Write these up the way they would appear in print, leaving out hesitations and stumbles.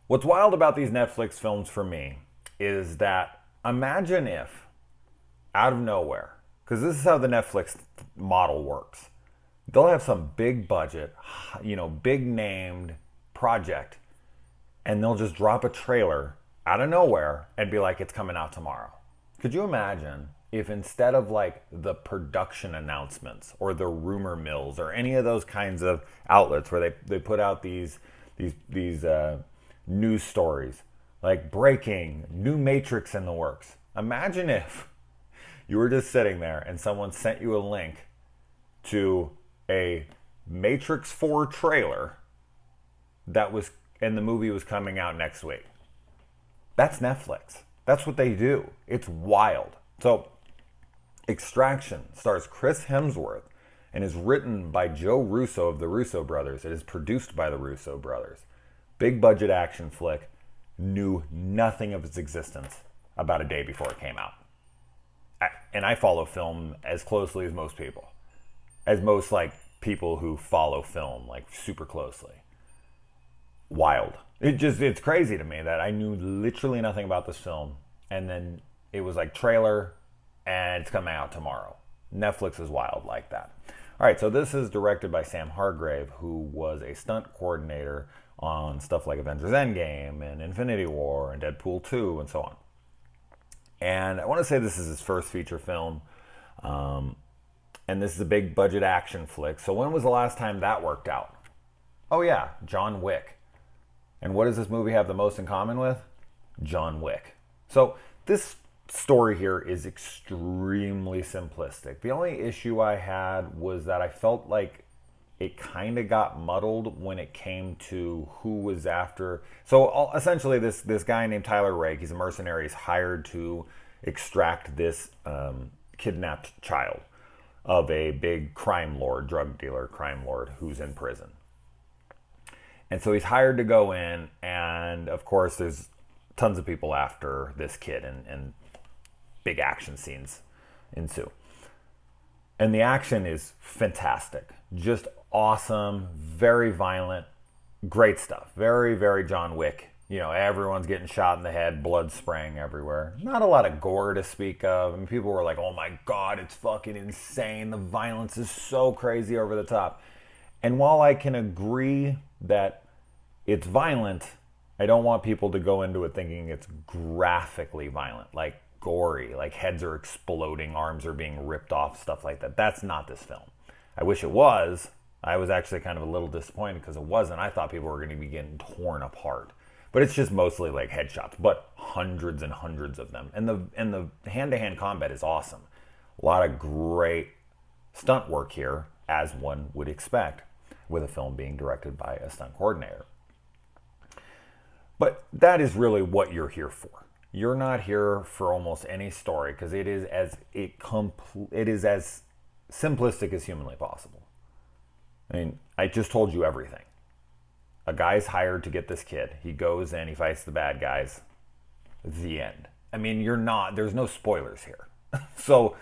What's wild about these Netflix films for me is that imagine if, out of nowhere, because this is how the Netflix model works, they'll have some big budget, big named project, and they'll just drop a trailer out of nowhere and be like, it's coming out tomorrow. Could you imagine if instead of like the production announcements or the rumor mills or any of those kinds of outlets where they put out these news stories like breaking new Matrix in the works? Imagine if you were just sitting there and someone sent you a link to a Matrix 4 trailer that was, and the movie was coming out next week. That's Netflix. That's what they do. It's wild. So, Extraction stars Chris Hemsworth and is written by Joe Russo of the Russo brothers. It is produced by the Russo brothers. Big budget action flick. Knew nothing of its existence about a day before it came out. And I follow film as closely as most people. As most like people who follow film like super closely. Wild. It's crazy to me that I knew literally nothing about this film, and then it was like trailer and it's coming out tomorrow. Netflix is wild like that. All right, so this is directed by Sam Hargrave, who was a stunt coordinator on stuff like Avengers Endgame and Infinity War and Deadpool 2 and so on. And I want to say this is his first feature film. And this is a big budget action flick. So when was the last time that worked out? Oh yeah, John Wick. And what does this movie have the most in common with? John Wick. So this story here is extremely simplistic. The only issue I had was that I felt like it kind of got muddled when it came to who was after. So essentially this guy named Tyler Rake, he's a mercenary, he's hired to extract this kidnapped child of a big crime lord, drug dealer, crime lord who's in prison. And so he's hired to go in, and of course there's tons of people after this kid, and big action scenes ensue. And the action is fantastic. Just awesome, very violent, great stuff. Very, very John Wick. You know, everyone's getting shot in the head, blood spraying everywhere. Not a lot of gore to speak of. I mean, people were like, oh my God, it's fucking insane. The violence is so crazy over the top. And while I can agree that it's violent, I don't want people to go into it thinking it's graphically violent, like gory, like heads are exploding, arms are being ripped off, stuff like that. That's not this film. I wish it was. I was actually kind of a little disappointed because it wasn't. I thought people were going to be getting torn apart. But it's just mostly like headshots, but hundreds and hundreds of them. And the hand-to-hand combat is awesome. A lot of great stunt work here, as one would expect, with a film being directed by a stunt coordinator. But that is really what you're here for. You're not here for almost any story because it is as simplistic as humanly possible. I mean, I just told you everything. A guy's hired to get this kid. He goes in, he fights the bad guys. The end. I mean, there's no spoilers here. So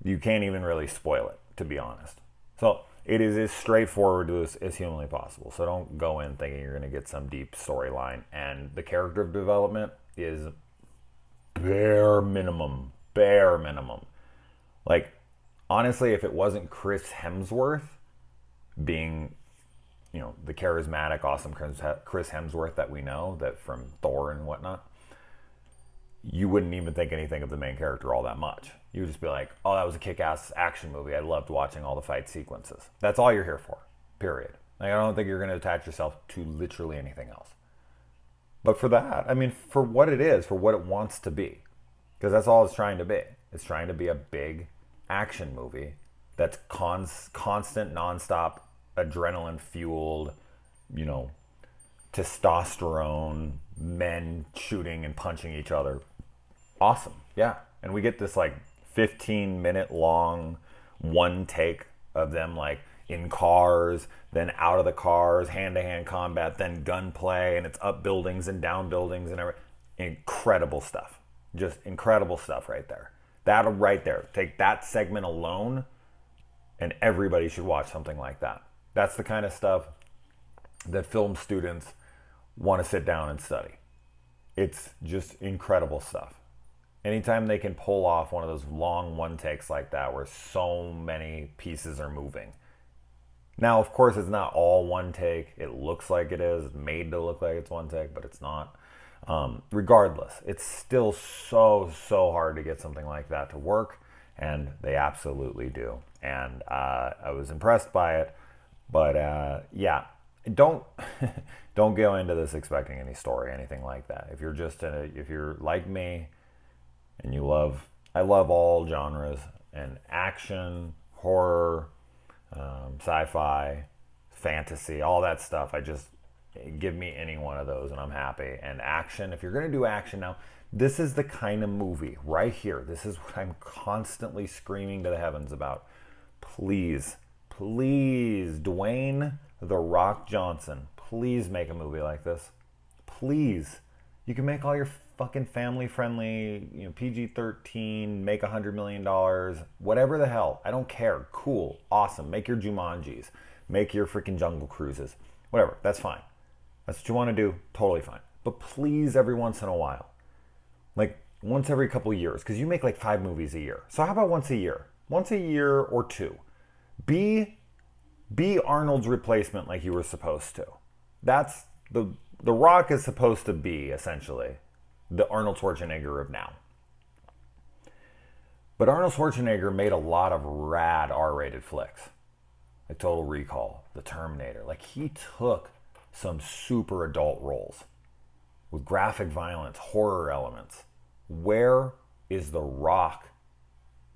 you can't even really spoil it, to be honest. So it is as straightforward as humanly possible. So don't go in thinking you're going to get some deep storyline. And the character development is bare minimum. Like, honestly, if it wasn't Chris Hemsworth being, you know, the charismatic, awesome Chris Hemsworth that we know, that from Thor and whatnot, you wouldn't even think anything of the main character all that much. You would just be like, oh, that was a kick-ass action movie. I loved watching all the fight sequences. That's all you're here for, period. Like, I don't think you're going to attach yourself to literally anything else. But for that, I mean, for what it is, for what it wants to be, because that's all it's trying to be. It's trying to be a big action movie that's constant, nonstop, adrenaline-fueled, you know, testosterone, men shooting and punching each other. Awesome, yeah. And we get this like 15-minute long one take of them like in cars, then out of the cars, hand-to-hand combat, then gunplay, and it's up buildings and down buildings and everything. Incredible stuff. Just incredible stuff right there. That right there. Take that segment alone, and everybody should watch something like that. That's the kind of stuff that film students want to sit down and study. It's just incredible stuff. Anytime they can pull off one of those long one takes like that where so many pieces are moving. Now, of course, it's not all one take. It looks like it is. It's made to look like it's one take, but it's not. Regardless, it's still so hard to get something like that to work, and they absolutely do. And I was impressed by it, but yeah, don't don't go into this expecting any story, anything like that. If you're like me, and I love all genres, and action, horror, sci-fi, fantasy, all that stuff. Give me any one of those and I'm happy. And action, if you're going to do action now, this is the kind of movie right here. This is what I'm constantly screaming to the heavens about. Please, Dwayne "The Rock" Johnson, please make a movie like this. Please. You can make all your fucking family-friendly, PG-13, make $100 million, whatever the hell. I don't care. Cool. Awesome. Make your Jumanjis. Make your freaking Jungle Cruises. Whatever. That's fine. That's what you want to do. Totally fine. But please, every once in a while, like once every couple of years, because you make like 5 movies a year. So how about once a year? Once a year or 2. Be Arnold's replacement like you were supposed to. That's the Rock is supposed to be, essentially, the Arnold Schwarzenegger of now. But Arnold Schwarzenegger made a lot of rad R-rated flicks. Like Total Recall, The Terminator. Like, he took some super adult roles with graphic violence, horror elements. Where is The Rock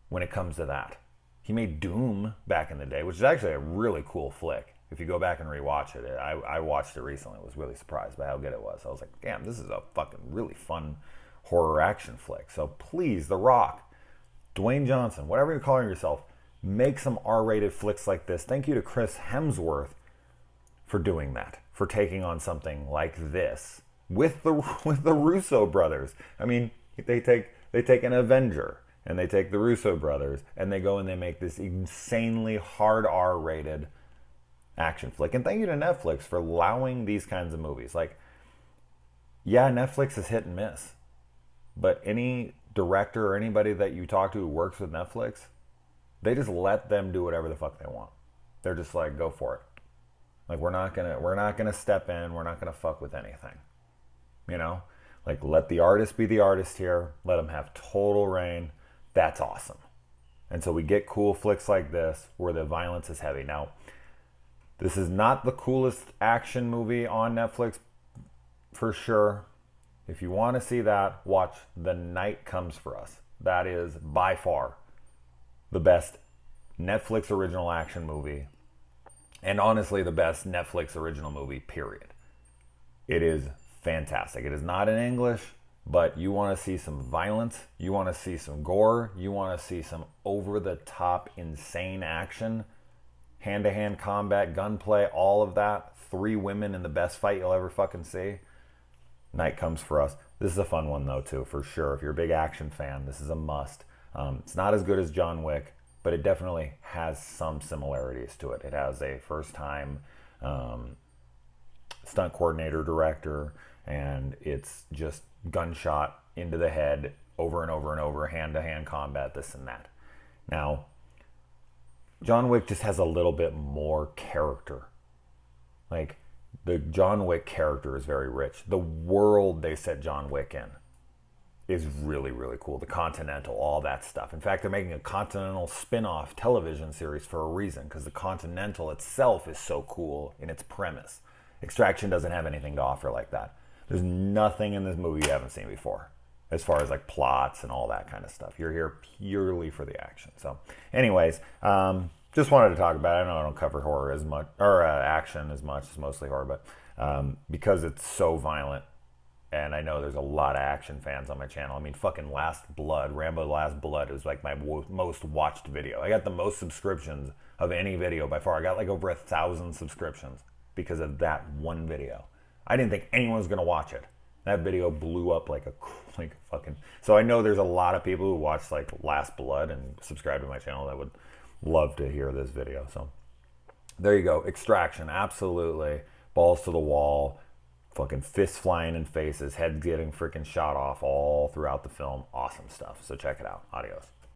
when it comes to that? He made Doom back in the day, which is actually a really cool flick. If you go back and rewatch it, I watched it recently. I was really surprised by how good it was. I was like, damn, this is a fucking really fun horror action flick. So please, The Rock, Dwayne Johnson, whatever you're calling yourself, make some R-rated flicks like this. Thank you to Chris Hemsworth for doing that, for taking on something like this with the Russo brothers. I mean, they take an Avenger and they take the Russo brothers and they go and they make this insanely hard R-rated action flick. And thank you to Netflix for allowing these kinds of movies. Like, yeah, Netflix is hit and miss, but any director or anybody that you talk to who works with Netflix, they just let them do whatever the fuck they want. They're just like, go for it. Like, we're not gonna step in. We're not gonna fuck with anything. Like, let the artist be the artist here. Let them have total reign. That's awesome. And so we get cool flicks like this where the violence is heavy. Now, this is not the coolest action movie on Netflix, for sure. If you want to see that, watch The Night Comes for Us. That is by far the best Netflix original action movie, and honestly the best Netflix original movie, period. It is fantastic. It is not in English, but you want to see some violence, you want to see some gore, you want to see some over-the-top insane action, hand-to-hand combat, gunplay, all of that. 3 women in the best fight you'll ever fucking see. Night Comes for Us. This is a fun one, though, too, for sure. If you're a big action fan, this is a must. It's not as good as John Wick, but it definitely has some similarities to it. It has a first-time stunt coordinator, director, and it's just gunshot into the head over and over and over, hand-to-hand combat, this and that. Now, John Wick just has a little bit more character. Like, the John Wick character is very rich. The world they set John Wick in is really, really cool. The Continental, all that stuff. In fact, they're making a Continental spin-off television series for a reason, because the Continental itself is so cool in its premise. Extraction doesn't have anything to offer like that. There's nothing in this movie you haven't seen before, as far as like plots and all that kind of stuff. You're here purely for the action. So anyways, just wanted to talk about it. I know I don't cover horror as much, or action as much. It's mostly horror, but because it's so violent, and I know there's a lot of action fans on my channel. I mean, fucking Last Blood, Rambo Last Blood is like my most watched video. I got the most subscriptions of any video by far. I got like over 1,000 subscriptions because of that one video. I didn't think anyone was gonna watch it. That video blew up like fucking. So I know there's a lot of people who watch like Last Blood and subscribe to my channel that would love to hear this video. So there you go. Extraction, absolutely. Balls to the wall. Fucking fists flying in faces, heads getting freaking shot off all throughout the film. Awesome stuff. So check it out. Adios.